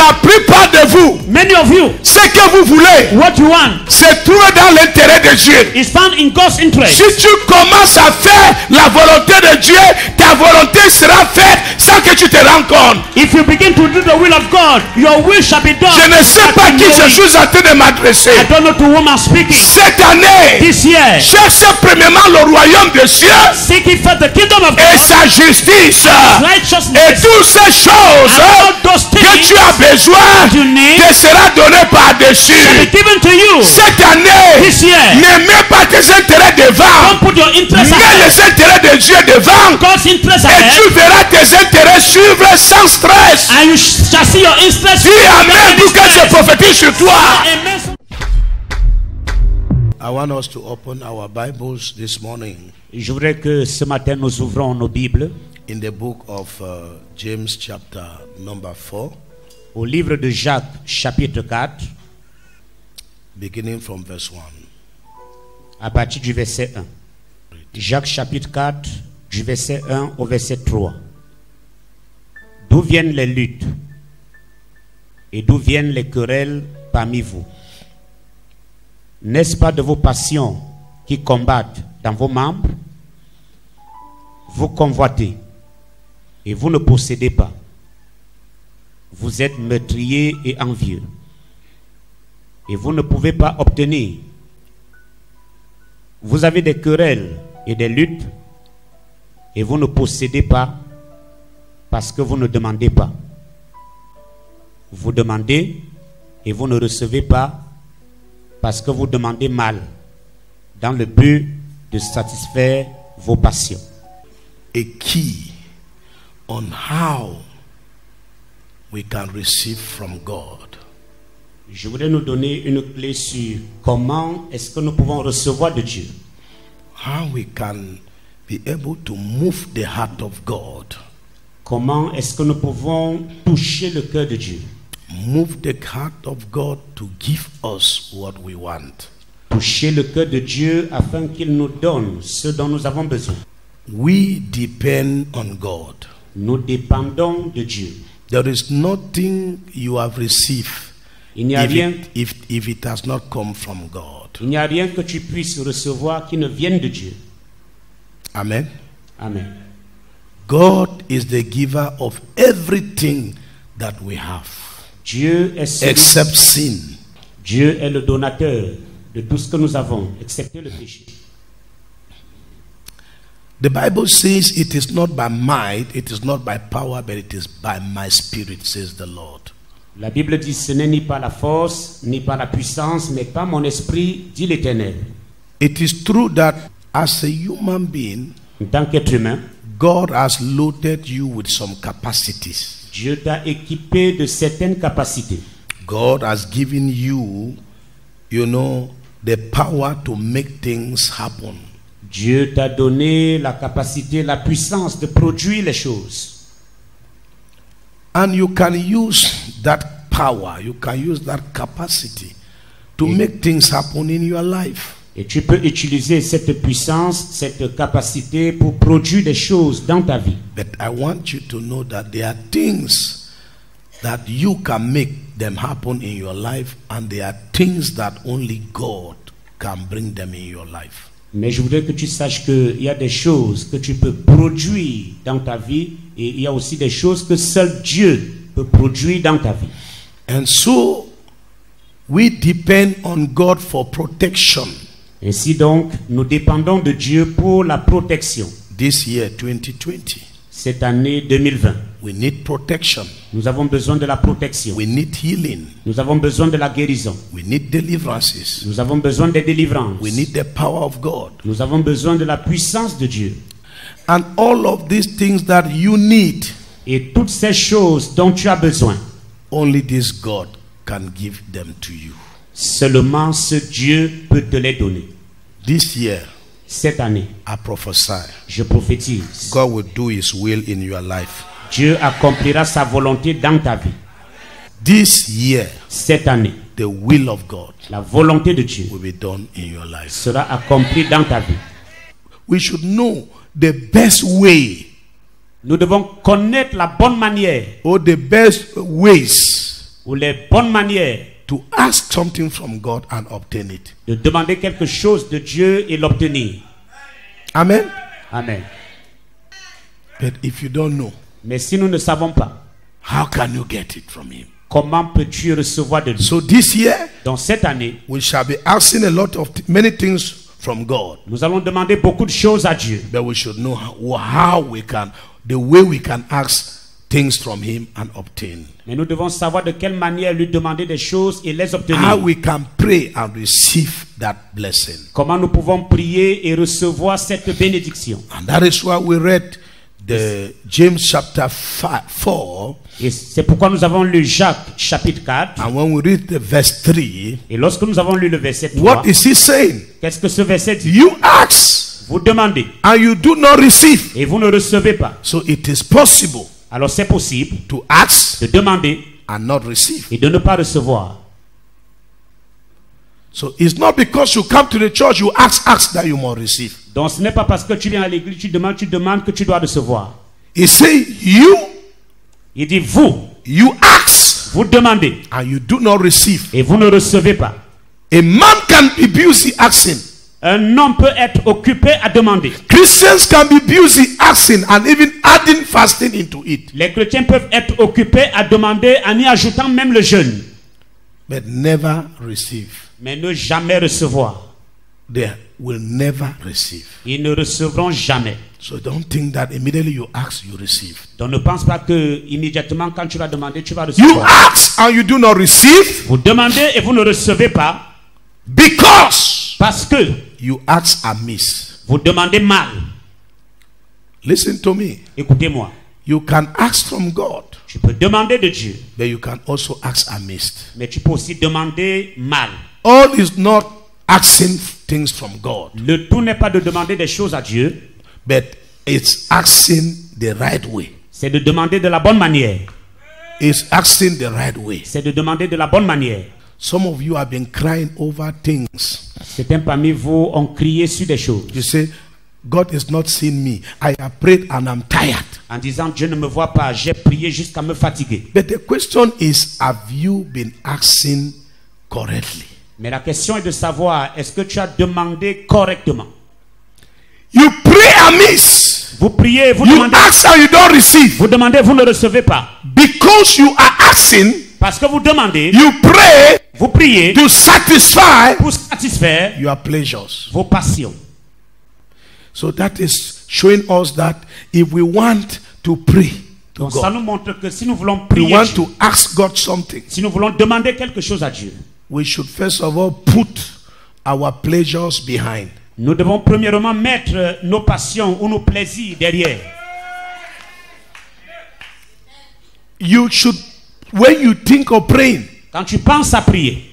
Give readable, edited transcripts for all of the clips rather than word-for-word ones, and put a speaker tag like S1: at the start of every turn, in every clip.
S1: La plupart de vous,
S2: Many of you,
S1: ce que vous voulez,
S2: what you want
S1: se trouve dans l'intérêt de Dieu.
S2: is found in God's interest.
S1: Si tu commences à faire la volonté de Dieu, ta volonté sera faite sans que tu te rendes compte.
S2: If you begin to do the will of God, your will shall be done.
S1: Je ne sais pas qui je suis en train de m'adresser.
S2: I don't know to whom I'm speaking.
S1: Cette année,
S2: This year,
S1: cherchez premièrement le royaume de Dieu
S2: seek ye first the kingdom of
S1: et
S2: God,
S1: sa justice. Et
S2: righteousness,
S1: toutes ces choses
S2: and all those
S1: que
S2: things
S1: tu as besoin
S2: you need
S1: te sera donné
S2: shall
S1: par-dessus.
S2: be given to you.
S1: Cette année,
S2: This year,
S1: ne mets pas tes intérêts devant.
S2: don't put your interest
S1: Mets
S2: ahead.
S1: les intérêts de Dieu devant.
S2: God's interest
S1: Et
S2: ahead,
S1: tu verras tes intérêts suivre sans stress.
S2: and you shall see your interest.
S1: Dis Amen pour que je prophétise sur toi.
S2: Amen.
S1: I want us to open our Bibles this morning
S2: Je voudrais que ce matin nous ouvrons nos Bibles
S1: in the book of James chapter number 4,
S2: au livre de Jacques chapitre 4
S1: beginning from verse 1.
S2: à partir du verset 1. Jacques chapitre 4 du verset 1 au verset 3. D'où viennent les luttes et d'où viennent les querelles parmi vous? N'est-ce pas de vos passions qui combattent dans vos membres? Vous convoitez et vous ne possédez pas. Vous êtes meurtriers et envieux et vous ne pouvez pas obtenir. Vous avez des querelles et des luttes et vous ne possédez pas parce que vous ne demandez pas. Vous demandez et vous ne recevez pas parce que vous demandez mal dans le but de satisfaire vos passions.
S1: A key on how we can receive from God.
S2: Je voudrais nous donner une clé sur comment est-ce que nous pouvons recevoir de Dieu.
S1: How we can be able to move the heart of God.
S2: Comment est-ce que nous pouvons toucher le cœur de Dieu?
S1: Move the heart of God to give us what we want.
S2: Toucher le cœur de Dieu afin qu'il nous donne ce dont nous avons besoin.
S1: We depend on God.
S2: Nous dépendons de Dieu.
S1: There is nothing you have received
S2: Il n'y a rien,
S1: if it has not come from God.
S2: il n'y a rien que tu puisses recevoir qui ne vienne de Dieu.
S1: Amen.
S2: Amen.
S1: God is the giver of everything that we have,
S2: Dieu est celui,
S1: except sin.
S2: Dieu est le donateur de tout ce que nous avons, excepté le péché.
S1: The Bible says it is not by might, it is not by power, but it is by my spirit, says the Lord.
S2: La Bible dit ce n'est ni par la force, ni par la puissance, mais par mon esprit, dit l'Éternel.
S1: It is true that as a human being,
S2: En tant qu'être humain,
S1: God has loaded you with some capacities.
S2: Dieu t'a équipé de certaines capacités.
S1: God has given you, the power to make things happen.
S2: Dieu t'a donné la capacité, la puissance de produire les choses.
S1: And you can use that power, you can use that capacity to make things happen in your life.
S2: Et tu peux utiliser cette puissance, cette capacité pour produire des choses dans ta vie.
S1: But I want you to know that there are things that you can make them happen in your life, and there are things that only God can bring them in your life.
S2: Mais je voudrais que tu saches qu'il y a des choses que tu peux produire dans ta vie et il y a aussi des choses que seul Dieu peut produire dans ta vie.
S1: And so we depend on God for protection.
S2: Ainsi donc, nous dépendons de Dieu pour la protection.
S1: This year 2020,
S2: Cette année 2020,
S1: we need protection.
S2: nous avons besoin de la protection.
S1: We need healing.
S2: Nous avons besoin de la guérison.
S1: We need deliverances.
S2: Nous avons besoin des délivrances.
S1: We need the power of God.
S2: Nous avons besoin de la puissance de Dieu.
S1: And all of these things that you need,
S2: Et toutes ces choses dont tu as besoin,
S1: only this God can give them to you.
S2: seulement ce Dieu peut te les donner.
S1: This year,
S2: Cette année,
S1: I prophesy,
S2: je prophétise.
S1: God will do His will in your life.
S2: Dieu accomplira sa volonté dans ta vie.
S1: This year,
S2: Cette année,
S1: the will of God
S2: la volonté de Dieu
S1: will be done in your life.
S2: sera accomplie dans ta vie.
S1: We should know the best way
S2: Nous devons connaître la bonne manière
S1: or the best ways
S2: ou les bonnes manières
S1: to ask something from God and obtain it.
S2: de demander quelque chose de Dieu et l'obtenir.
S1: Amen.
S2: Amen.
S1: But if you don't know,
S2: Mais si nous ne savons pas,
S1: how can you get it from him?
S2: comment peux-tu recevoir de lui?
S1: So this year,
S2: Dans cette année,
S1: we shall be asking a lot of many things from God.
S2: nous allons demander beaucoup de choses à Dieu.
S1: But we should know how we can, the way we can ask things from him and obtain.
S2: Mais nous devons savoir de quelle manière lui demander des choses et les
S1: How
S2: obtenir.
S1: we can pray and receive that blessing.
S2: Comment nous pouvons prier et recevoir cette bénédiction.
S1: And that is why we read the James chapter 4.
S2: Et c'est pourquoi nous avons lu Jacques chapitre 4.
S1: And when we read the verse 3,
S2: Et lorsque nous avons lu le verset 3,
S1: what is he saying?
S2: qu'est-ce que ce verset dit?
S1: You ask
S2: Vous demandez
S1: and you do not receive.
S2: et vous ne recevez pas.
S1: So it is possible
S2: Alors c'est possible
S1: to ask
S2: de demander
S1: and not receive.
S2: et de ne pas recevoir.
S1: So it's not because you come to the church, you ask that you must receive.
S2: Donc ce n'est pas parce que tu viens à l'église, tu demandes que tu dois recevoir.
S1: He say
S2: Il dit vous
S1: ask
S2: vous demandez
S1: and you do not receive.
S2: et vous ne recevez pas.
S1: A man can be busy asking.
S2: Un homme peut être occupé à demander.
S1: Christians can be busy asking and even adding fasting into it.
S2: Les chrétiens peuvent être occupés à demander en y ajoutant même le jeûne.
S1: But never receive.
S2: Mais ne jamais recevoir.
S1: They will never receive.
S2: Ils ne recevront jamais.
S1: So don't think that immediately you ask, you receive.
S2: Donc ne pense pas que immédiatement quand tu vas demander, tu vas
S1: You
S2: recevoir.
S1: ask and you do not receive
S2: Vous demandez et vous ne recevez pas
S1: because
S2: parce que
S1: you ask amiss.
S2: vous demandez mal.
S1: Listen to me.
S2: Écoutez-moi.
S1: You can ask from God,
S2: Tu peux demander de Dieu,
S1: but you can also ask amiss.
S2: mais tu peux aussi demander mal.
S1: All is not asking things from God,
S2: Le tout n'est pas de demander des choses à Dieu,
S1: but it's asking the right way.
S2: c'est de demander de la bonne manière.
S1: It's asking the right way.
S2: C'est de demander de la bonne manière.
S1: Some of you have been crying over things.
S2: Certains parmi vous ont crié sur des choses
S1: You say, God is not seeing me. I have prayed and I'm tired.
S2: en disant Dieu ne me voit pas, j'ai prié jusqu'à me fatiguer.
S1: But the question is, have you been asking correctly?
S2: Mais la question est de savoir, est-ce que tu as demandé correctement?
S1: You pray amiss.
S2: Vous priez, vous
S1: You
S2: demandez,
S1: ask and you don't receive.
S2: vous demandez, vous ne recevez pas.
S1: Because you are asking,
S2: Parce que vous demandez,
S1: you pray
S2: vous priez
S1: to satisfy
S2: pour satisfaire
S1: your pleasures.
S2: vos passions.
S1: So that is showing us that if we want to pray to
S2: Donc ça
S1: God,
S2: nous montre que si nous voulons
S1: we
S2: prier,
S1: want to ask God something,
S2: si nous voulons demander quelque chose à Dieu,
S1: we should first of all put our pleasures behind.
S2: nous devons premièrement mettre nos passions ou nos plaisirs derrière.
S1: You should, when you think of praying,
S2: Quand tu penses à prier,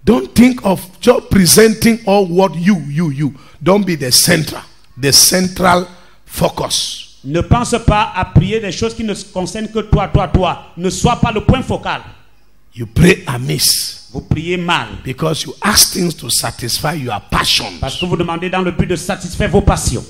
S1: don't think of just presenting all what you. Don't be the central focus.
S2: ne pense pas à prier des choses qui ne concernent que toi. Ne sois pas le point focal.
S1: You pray amiss
S2: Vous priez mal
S1: because you ask things to satisfy your passions.
S2: parce que vous demandez dans le but de satisfaire vos passions.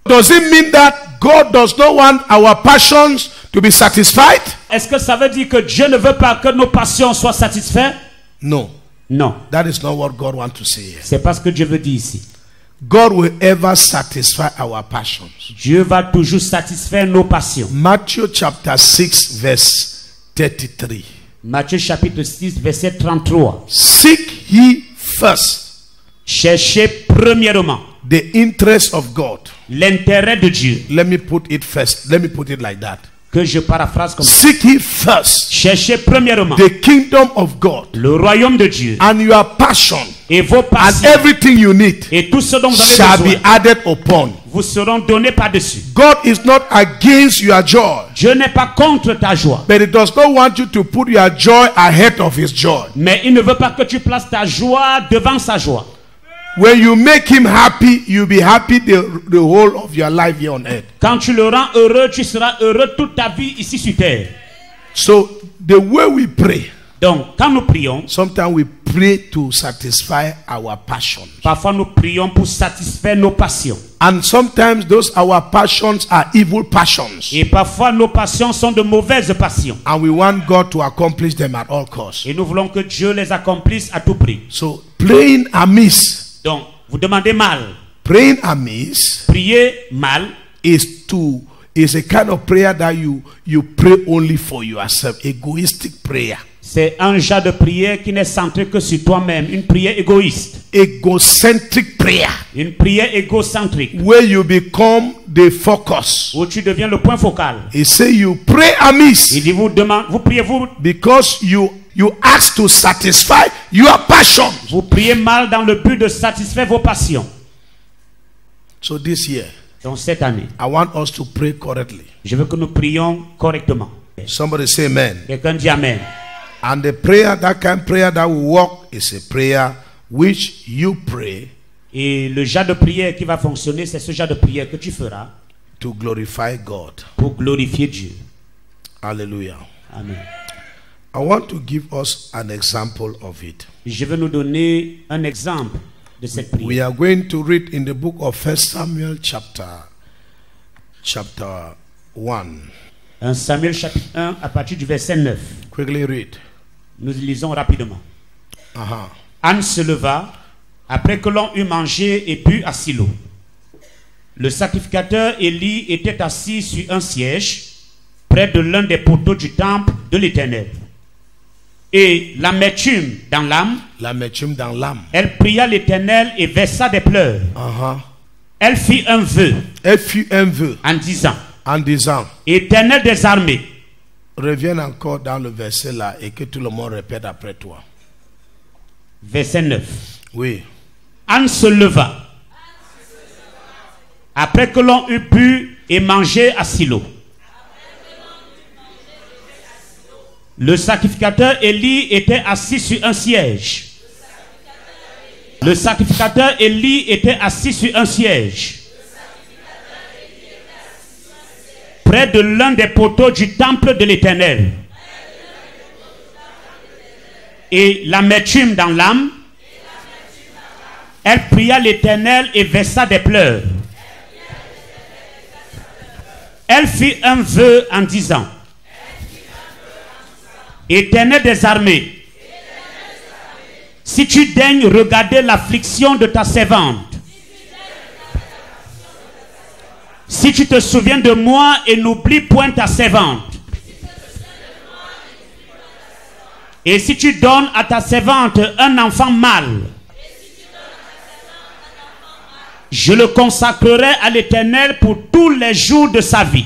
S1: Does it mean that God does not want our passions to be satisfied?
S2: Est-ce que ça veut dire que Dieu ne veut pas que nos passions soient satisfaites?
S1: No,
S2: Non,
S1: that is not what God wants to say here.
S2: c'est pas ce que Dieu veut dire ici.
S1: God will ever satisfy our passions.
S2: Dieu va toujours satisfaire nos passions.
S1: Matthew chapter 6 verse 33.
S2: Matthieu chapitre 6 verset 33.
S1: Seek ye first
S2: Cherchez premièrement
S1: the interest of God.
S2: l'intérêt de Dieu.
S1: Let me put it first. Let me put it like that.
S2: Que je paraphrase comme ça.
S1: Seek ye first
S2: Cherchez premièrement
S1: the kingdom of God
S2: le royaume de Dieu
S1: and your passion
S2: et vos
S1: and
S2: passions
S1: everything you need
S2: et tout ce dont vous avez
S1: shall
S2: besoin
S1: be added upon.
S2: vous seront donnés par-dessus.
S1: God is not against your joy,
S2: Dieu n'est pas contre ta joie,
S1: but he does not want you to put your joy ahead of his joy.
S2: mais il ne veut pas que tu places ta joie devant sa joie.
S1: When you make him happy, you'll be happy the whole of your life here on earth.
S2: Quand tu le rends heureux, tu seras heureux toute ta vie ici sur terre.
S1: So the way we pray,
S2: Donc, quand nous prions,
S1: sometimes we pray to satisfy our passions.
S2: Parfois nous prions pour satisfaire nos passions.
S1: And sometimes those our passions are evil passions.
S2: Et parfois nos passions sont de mauvaises passions.
S1: And we want God to accomplish them at all costs.
S2: Et nous voulons que Dieu les accomplisse à tout prix.
S1: So praying amiss.
S2: Donc, vous demandez mal.
S1: Praying amiss.
S2: Prier mal.
S1: Is a kind of prayer that you pray only for yourself. Egoistic prayer.
S2: C'est un genre de prière qui n'est centré que sur toi-même. Une prière égoïste.
S1: Egocentric prayer.
S2: Une prière égocentrique.
S1: Where you become the focus.
S2: Où tu deviens le point focal.
S1: He say you pray amiss.
S2: Il dit vous priez vous.
S1: Because you ask to satisfy your passion.
S2: Vous priez mal dans le but de satisfaire vos passions.
S1: So this year.
S2: Donc cette année,
S1: I want us to pray correctly.
S2: Je veux que nous prions correctement.
S1: Somebody say amen.
S2: Quelqu'un dit amen.
S1: And the prayer, that kind of prayer that will work, is a prayer which you pray.
S2: Et le genre de prière qui va fonctionner, c'est ce genre de prière que tu feras
S1: to glorify God.
S2: Pour glorifier Dieu.
S1: Hallelujah.
S2: Amen.
S1: I want to give us an example of it.
S2: Je vais nous donner un exemple de cette prière.
S1: We are going to read in the book of 1 Samuel chapter 1.
S2: 1 Samuel chapitre 1 à partir du verset 9.
S1: Quickly read.
S2: Nous lisons rapidement. Anne se leva après que l'on eut mangé et bu à Silo. Le sacrificateur Élie était assis sur un siège près de l'un des poteaux du temple de l'Éternel. Et l'amertume dans l'âme, elle pria l'Éternel et versa des pleurs. Elle fit un vœu, en disant, Éternel des armées.
S1: Reviens encore dans le verset là et que tout le monde répète après toi.
S2: Verset 9.
S1: Oui.
S2: Anne se leva après que l'on eut bu et mangé à Silo. Le sacrificateur Élie était assis sur un siège. Le sacrificateur Élie était assis sur un siège près de l'un des poteaux du temple de l'Éternel. Et l'amertume dans l'âme, elle pria l'Éternel et versa des pleurs. Elle fit un vœu en disant, Éternel des armées, si tu daignes regarder l'affliction de ta servante, si tu te souviens de moi et n'oublie point ta servante, et si tu donnes à ta servante un enfant mâle, je le consacrerai à l'Éternel pour tous les jours de sa vie.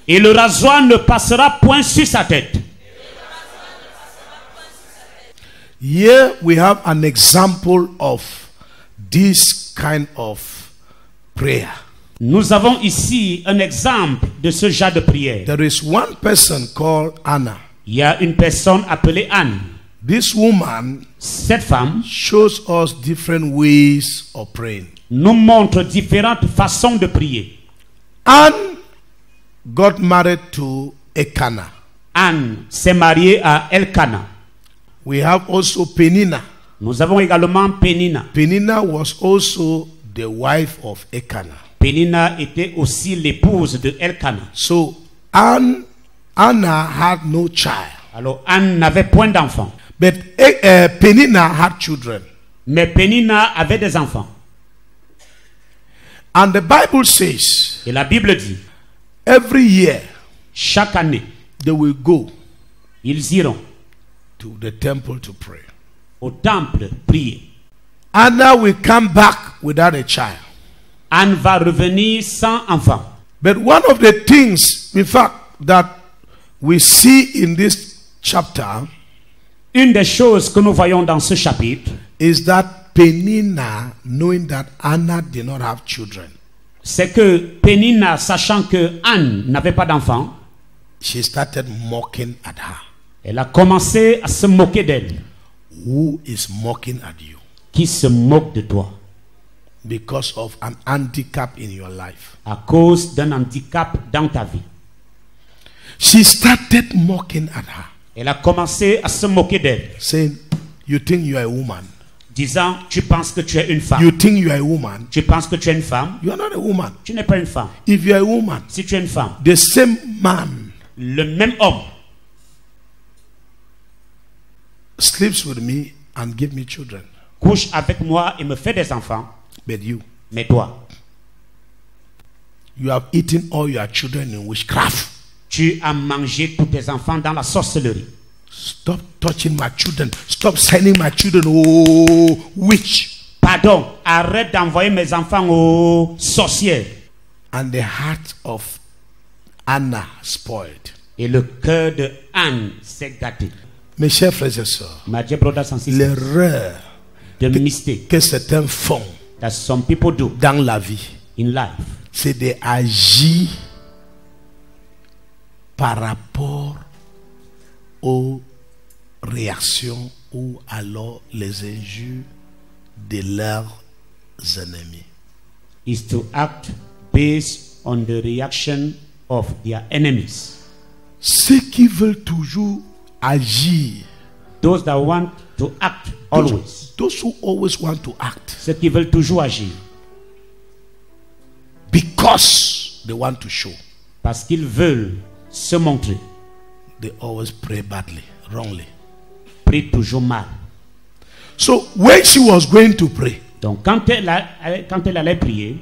S2: Et le rasoir ne passera point sur sa tête.
S1: Here we have an example of this kind of prayer.
S2: Nous avons ici un exemple de ce genre de prière.
S1: There is one person called Anna.
S2: Il y a une personne appelée Anne.
S1: This woman,
S2: cette femme,
S1: shows us different ways of praying.
S2: Nous montre différentes façons de prier.
S1: Anne got married to Elkanah.
S2: Anne s'est mariée à Elkanah.
S1: We have also Penina.
S2: Nous avons également Penina.
S1: Penina was also the wife of Elkanah.
S2: Penina était aussi l'épouse de Elkanah.
S1: So Anna had no child.
S2: Alors Anne n'avait point d'enfant.
S1: But Penina had children.
S2: Mais Penina avait des enfants.
S1: And the Bible says,
S2: et la Bible dit,
S1: every year,
S2: chaque année,
S1: they will go,
S2: ils iront
S1: to the temple to pray.
S2: Au temple prier.
S1: Anna will come back without a child.
S2: Anne va revenir sans enfant.
S1: But one of the things, in fact, that we see in this chapter,
S2: une des choses que nous voyons dans ce chapitre,
S1: is that Penina, knowing that Anna did not have children,
S2: c'est que Penina, sachant que Anne n'avait pas d'enfant,
S1: she started mocking at her.
S2: Elle a commencé à se moquer d'elle.
S1: Who is mocking at you?
S2: Qui se moque de toi?
S1: Because of an handicap in your life.
S2: À cause d'un handicap dans ta vie.
S1: She started mocking at her.
S2: Elle a commencé à se moquer d'elle,
S1: saying, you think you are a woman?
S2: disant, tu penses que tu es une femme.
S1: You think you are a woman?
S2: Tu penses que tu es une femme.
S1: You are not a woman.
S2: Tu n'es pas une femme.
S1: If you are a woman,
S2: Si tu es une femme,
S1: the same man
S2: le même homme
S1: sleeps with me and give me children.
S2: couche avec moi et me fait des enfants.
S1: But you,
S2: Mais toi,
S1: you have eaten all your children in witchcraft.
S2: tu as mangé tous tes enfants dans la sorcellerie.
S1: Stop touching my children. Stop sending my children. Oh, witch.
S2: Pardon, arrête d'envoyer mes enfants aux sorcières.
S1: And the heart of Anna spoiled.
S2: Et le cœur de Anne s'est gâté.
S1: Mes chers frères et sœurs,
S2: My dear brothers and sisters,
S1: l'erreur
S2: the mistake
S1: que certains font
S2: that some people do
S1: dans la vie,
S2: in life
S1: c'est d'agir par rapport aux réactions ou alors les injures de leurs ennemis.
S2: is to act based on the reaction of their enemies.
S1: Ceux qui veulent toujours agir,
S2: Those that want to act always.
S1: those who always want to act
S2: Ceux qui veulent toujours agir
S1: because they want to show,
S2: parce qu'ils veulent se montrer,
S1: they always pray badly, wrongly.
S2: prient toujours mal.
S1: So when she was going to pray,
S2: Donc quand elle allait prier,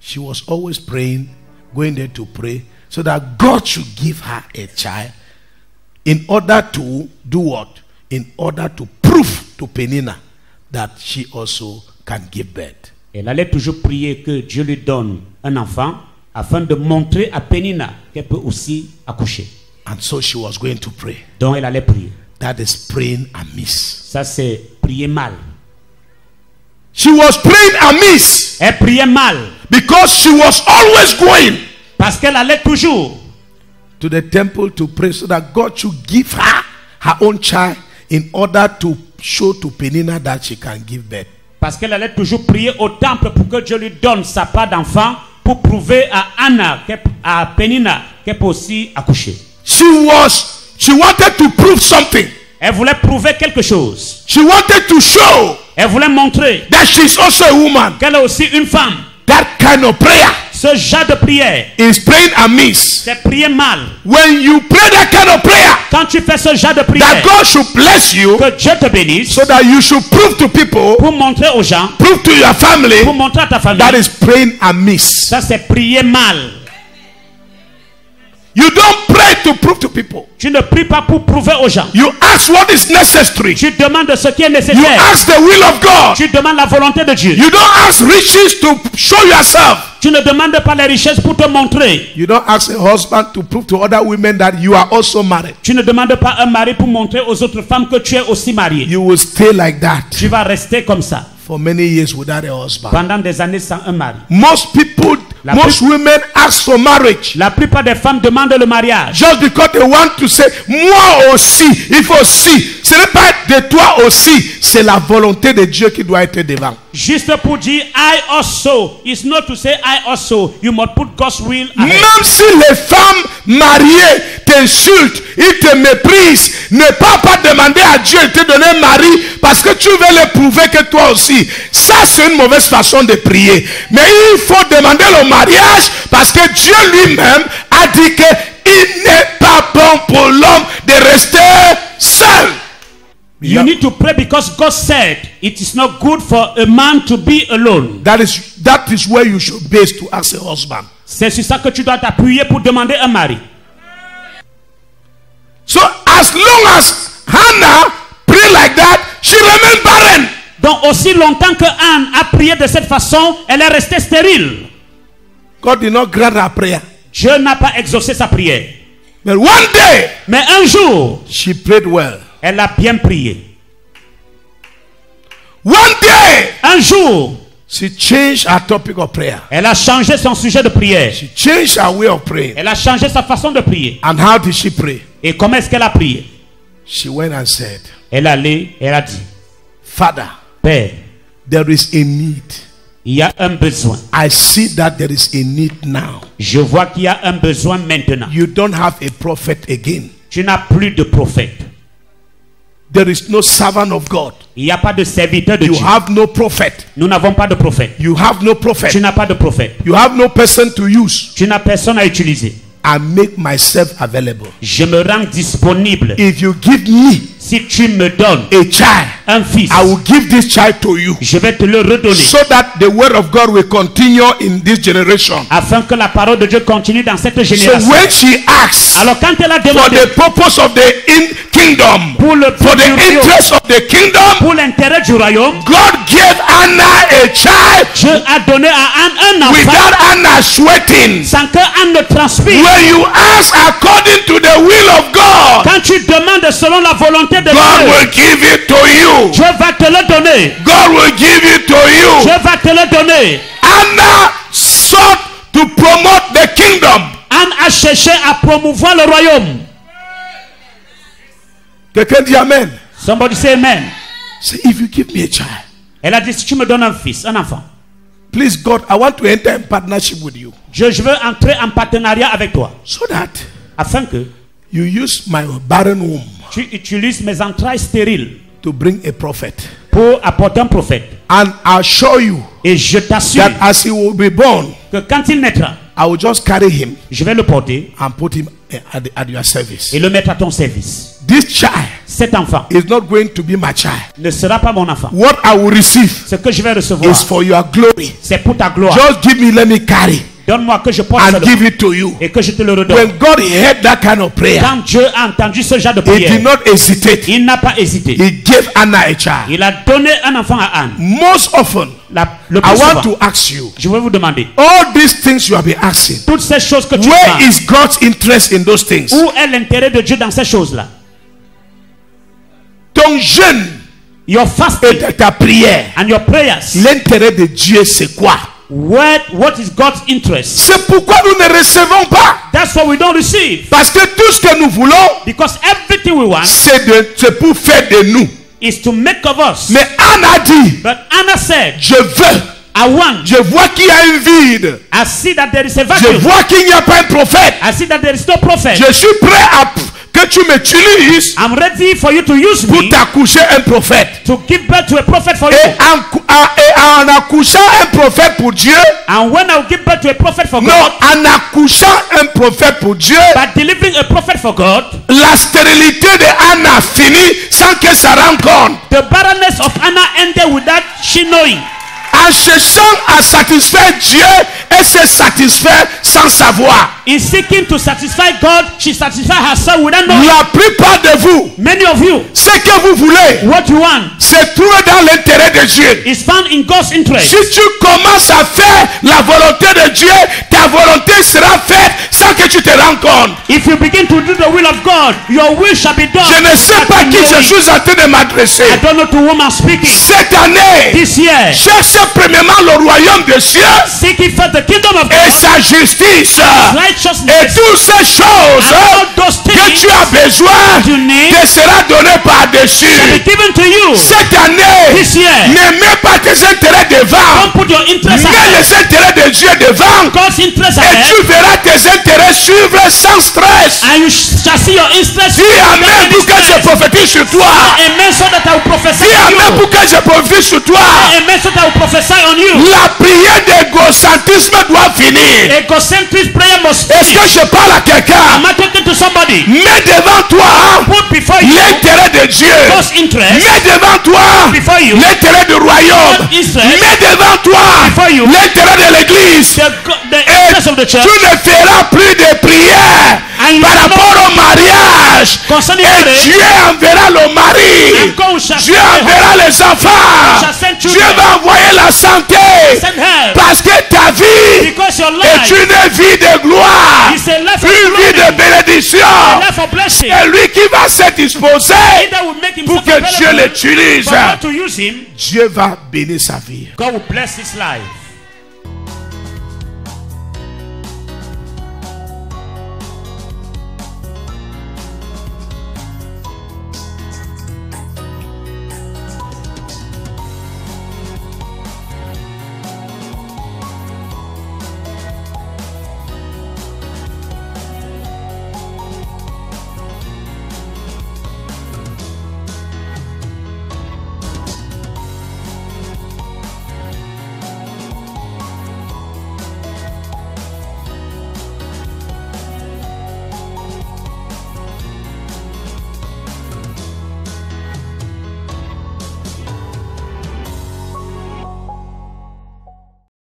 S1: she was always praying, going there to pray, so that God should give her a child in order to do what? In order to prove to Penina that she also can give birth.
S2: elle allait toujours prier que Dieu lui donne un enfant afin de montrer à Pénina qu'elle peut aussi accoucher.
S1: And so she was going to pray.
S2: Donc elle allait prier.
S1: That is praying amiss.
S2: Ça c'est prier mal.
S1: She was praying amiss
S2: Elle priait mal
S1: because she was always going
S2: parce qu'elle allait toujours
S1: to the temple to pray so that God should give her her own child in order to show to Penina that she can give birth.
S2: parce qu'elle allait toujours prier au temple pour que Dieu lui donne sa part d'enfant pour prouver à Anna, à Pénina qu'elle peut aussi accoucher.
S1: She wanted to prove something.
S2: Elle voulait prouver quelque chose.
S1: She wanted to show
S2: Elle voulait montrer
S1: that she's also a woman.
S2: qu'elle est aussi une femme.
S1: That kind of prayer
S2: Ce genre de prière,
S1: is praying amiss.
S2: c'est prier mal.
S1: When you pray that kind of prayer,
S2: Quand tu fais ce genre de
S1: that
S2: prière,
S1: God should bless you
S2: que Dieu te bénisse
S1: so that you should prove to people,
S2: pour montrer aux gens,
S1: prove to your family,
S2: pour montrer à ta famille.
S1: that is praying amiss.
S2: Ça c'est prier mal.
S1: You don't pray to prove to people.
S2: Tu ne pries pas pour prouver aux gens.
S1: You ask what is necessary.
S2: Tu demandes ce qui est
S1: You
S2: nécessaire.
S1: ask the will of God.
S2: Tu demandes la volonté de Dieu.
S1: You don't ask riches to show yourself.
S2: Tu ne demandes pas les richesses pour te montrer.
S1: You don't ask a husband to prove to other women that you are also married.
S2: Tu ne demandes pas un mari pour montrer aux autres femmes que tu es aussi marié.
S1: You will stay like that
S2: Tu vas rester comme ça
S1: for many years without a husband.
S2: pendant des années sans un mari.
S1: Most people, most women ask for marriage
S2: La plupart des femmes demandent le mariage
S1: just because they want to say, moi aussi, il faut aussi. Ce n'est pas de toi aussi, c'est la volonté de Dieu qui doit être devant.
S2: juste pour dire I also. It's not to say I also. You must put God's will ahead.
S1: Même si les femmes mariées t'insultent, ils te méprisent, ne pas demander à Dieu de te donner un mari parce que tu veux leur prouver que toi aussi. Ça, c'est une mauvaise façon de prier. Mais il faut demander le mariage parce que Dieu lui-même a dit qu'il n'est pas bon pour l'homme de rester seul.
S2: You need to pray because God said it is not good for a man to be alone.
S1: That is where you should base to ask a husband.
S2: C'est sur ça que tu dois t'appuyer pour demander un mari.
S1: So as long as Hannah prayed like that, she remained barren.
S2: Donc aussi longtemps que Anne a prié de cette façon, elle est restée stérile.
S1: God did not grant her prayer.
S2: Dieu n'a pas exaucé sa prière.
S1: But one day,
S2: Mais un jour,
S1: she prayed well.
S2: elle a bien prié.
S1: One day,
S2: Un jour,
S1: she changed her topic of prayer.
S2: elle a changé son sujet de prière.
S1: She changed her way of praying.
S2: Elle a changé sa façon de prier.
S1: And how did she pray?
S2: Et comment est-ce qu'elle a prié?
S1: She went and said,
S2: Elle allait, elle a dit,
S1: Father,
S2: Père,
S1: there is a need.
S2: il y a un besoin.
S1: I see that there is a need now.
S2: Je vois qu'il y a un besoin maintenant.
S1: You don't have a prophet again.
S2: Tu n'as plus de prophète.
S1: There is no servant of God.
S2: Il n'y a pas de serviteur de
S1: You
S2: Dieu.
S1: have no prophet.
S2: Nous n'avons pas de prophète.
S1: You have no
S2: Tu
S1: prophet.
S2: n'as pas de prophète.
S1: You have no person to use.
S2: Tu n'as personne à utiliser.
S1: I make myself available.
S2: Je me rends disponible.
S1: If you give me
S2: Si tu me donnes
S1: a child,
S2: un fils,
S1: I will give this child to you,
S2: je vais te le redonner.
S1: so that the word of God will continue in this generation.
S2: Afin que la parole de Dieu continue dans cette
S1: So
S2: génération.
S1: when she asks
S2: Alors quand elle a
S1: for
S2: demandé
S1: the purpose of the kingdom,
S2: pour le
S1: for the interest of the kingdom,
S2: pour l'intérêt du royaume,
S1: God gave Anna a child
S2: Dieu a donné à Anne un enfant
S1: without Anna sweating.
S2: sans que Anne ne transpire.
S1: When you ask according to the will of God,
S2: Quand tu demandes selon la volonté de
S1: God
S2: Dieu,
S1: will give it to you.
S2: Dieu va te le donner.
S1: God will give it to you.
S2: Dieu va te le donner.
S1: Anna sought to promote the kingdom.
S2: Anne a cherché à promouvoir le royaume.
S1: Quelqu'un dit Amen.
S2: Somebody say amen.
S1: Say, if you give me a child,
S2: Elle a dit, si tu me donnes un fils, un enfant,
S1: please God, I want to enter in partnership with you,
S2: Dieu, je veux entrer en partenariat avec toi.
S1: so that
S2: Afin que
S1: you use my barren womb
S2: tu utilises mes entrailles stériles
S1: to bring a prophet.
S2: pour apporter un prophète.
S1: And I'll show you
S2: Et je t'assure
S1: that as he will be born,
S2: que quand il naîtra,
S1: I will just carry him
S2: je vais le porter
S1: and put him at your service.
S2: et le mettre à ton service.
S1: This child
S2: Cet enfant
S1: is not going to be my child.
S2: ne sera pas mon enfant.
S1: What I will receive
S2: Ce que je vais recevoir,
S1: is for your glory.
S2: c'est pour ta gloire.
S1: Just give me, let me carry
S2: Donne-moi que je porte
S1: and
S2: seulement
S1: give it to you.
S2: et que je te le redonne.
S1: When God heard that kind of prayer,
S2: Quand Dieu a entendu ce genre de
S1: he
S2: prière,
S1: did not hesitate.
S2: il n'a pas hésité.
S1: He gave Anna a child.
S2: Il a donné un enfant à Anne.
S1: Most often,
S2: Le
S1: I
S2: plus
S1: want
S2: souvent,
S1: to ask you,
S2: je vais vous demander,
S1: all these things you have been asking,
S2: toutes ces choses que tu
S1: where
S2: demandes,
S1: is God's interest in those things?
S2: où est l'intérêt de Dieu dans ces choses-là?
S1: Ton jeûne
S2: Your fasting
S1: et ta prière,
S2: and your prayers.
S1: l'intérêt de Dieu c'est quoi?
S2: What is God's interest?
S1: C'est pourquoi nous ne recevons pas.
S2: That's why we don't receive.
S1: Parce que tout ce que nous voulons,
S2: Because everything we want
S1: c'est pour faire de nous.
S2: is to make of us.
S1: Mais Anna dit,
S2: But Anna said,
S1: je veux.
S2: I want.
S1: Je vois qu'il y a un vide.
S2: I see that there is a
S1: Je
S2: vacuum.
S1: vois qu'il n'y a pas un prophète.
S2: I see that there is no prophet.
S1: Je suis prêt à que tu m'utilises
S2: I'm ready for you to use
S1: pour
S2: me
S1: t'accoucher un prophète.
S2: to give birth to a prophet for you.
S1: Et en accouchant un prophète pour Dieu,
S2: And when I will give birth to a prophet for
S1: non,
S2: God,
S1: en accouchant un prophète pour Dieu,
S2: by delivering a prophet for God,
S1: la stérilité de Anna finit sans qu'elle se rende compte.
S2: the barrenness of Anna ended without she knowing.
S1: En cherchant à satisfaire Dieu, elle se satisfait sans savoir.
S2: In seeking to satisfy God, she satisfied herself without knowing.
S1: La plupart de vous,
S2: Many of you,
S1: ce que vous voulez,
S2: what you want
S1: c'est trouver dans l'intérêt de Dieu.
S2: is found in God's interest.
S1: Si tu commences à faire la volonté de Dieu, ta volonté sera faite sans que tu te rendes compte.
S2: If you begin to do the will of God, your will shall be done.
S1: Je ne sais
S2: without
S1: pas
S2: you
S1: qui je
S2: knowing.
S1: suis en train de m'adresser.
S2: I don't know to whom I'm speaking.
S1: Cette année,
S2: This year,
S1: cherche premièrement le royaume des cieux
S2: seek ye first the kingdom of
S1: et
S2: God,
S1: sa justice. Et
S2: righteousness,
S1: toutes ces choses
S2: and all those
S1: que
S2: things
S1: tu as besoin
S2: you need
S1: te sera donné
S2: shall
S1: par-dessus.
S2: be given to you.
S1: Cette année,
S2: This year,
S1: ne mets pas tes intérêts devant.
S2: don't put your interest
S1: Mets
S2: ahead.
S1: les intérêts de Dieu devant.
S2: God's interest
S1: Et
S2: ahead,
S1: tu verras tes intérêts suivre sans stress.
S2: and you shall see your interest.
S1: Dis Amen pour que je prophétise sur toi.
S2: Amen, so that I will prophesy
S1: Dis
S2: on
S1: Amen
S2: you.
S1: pour que je prophétise sur toi.
S2: Amen, so that I will prophesy on you.
S1: La prière d'égocentrisme doit finir.
S2: Egocentric prayer must
S1: Est-ce
S2: finish.
S1: que je parle à quelqu'un?
S2: Am I talking to somebody?
S1: Mets devant toi
S2: Put before you
S1: l'intérêt de Dieu.
S2: God's interest.
S1: Mets devant toi
S2: Before you
S1: l'intérêt du royaume.
S2: God's interest.
S1: Mets devant toi
S2: Before you
S1: l'intérêt de l'église.
S2: the
S1: Et
S2: interest of the church.
S1: tu ne feras plus de prières
S2: And you
S1: par
S2: shall
S1: rapport au mariage.
S2: concerning
S1: Et
S2: marriage,
S1: Dieu enverra le mari.
S2: and God shall
S1: Dieu
S2: send
S1: enverra les enfants.
S2: shall send
S1: Dieu
S2: children.
S1: va envoyer la santé.
S2: Send help.
S1: Parce que ta vie
S2: Because your
S1: est
S2: life
S1: une vie de gloire.
S2: is a life of
S1: Une vie
S2: glory,
S1: de bénédiction.
S2: a life of blessing.
S1: C'est lui qui va se disposer
S2: That will make
S1: pour
S2: himself
S1: que Dieu
S2: available
S1: l'utilise.
S2: for God to use him.
S1: Dieu va bénir sa vie.
S2: God will bless his life.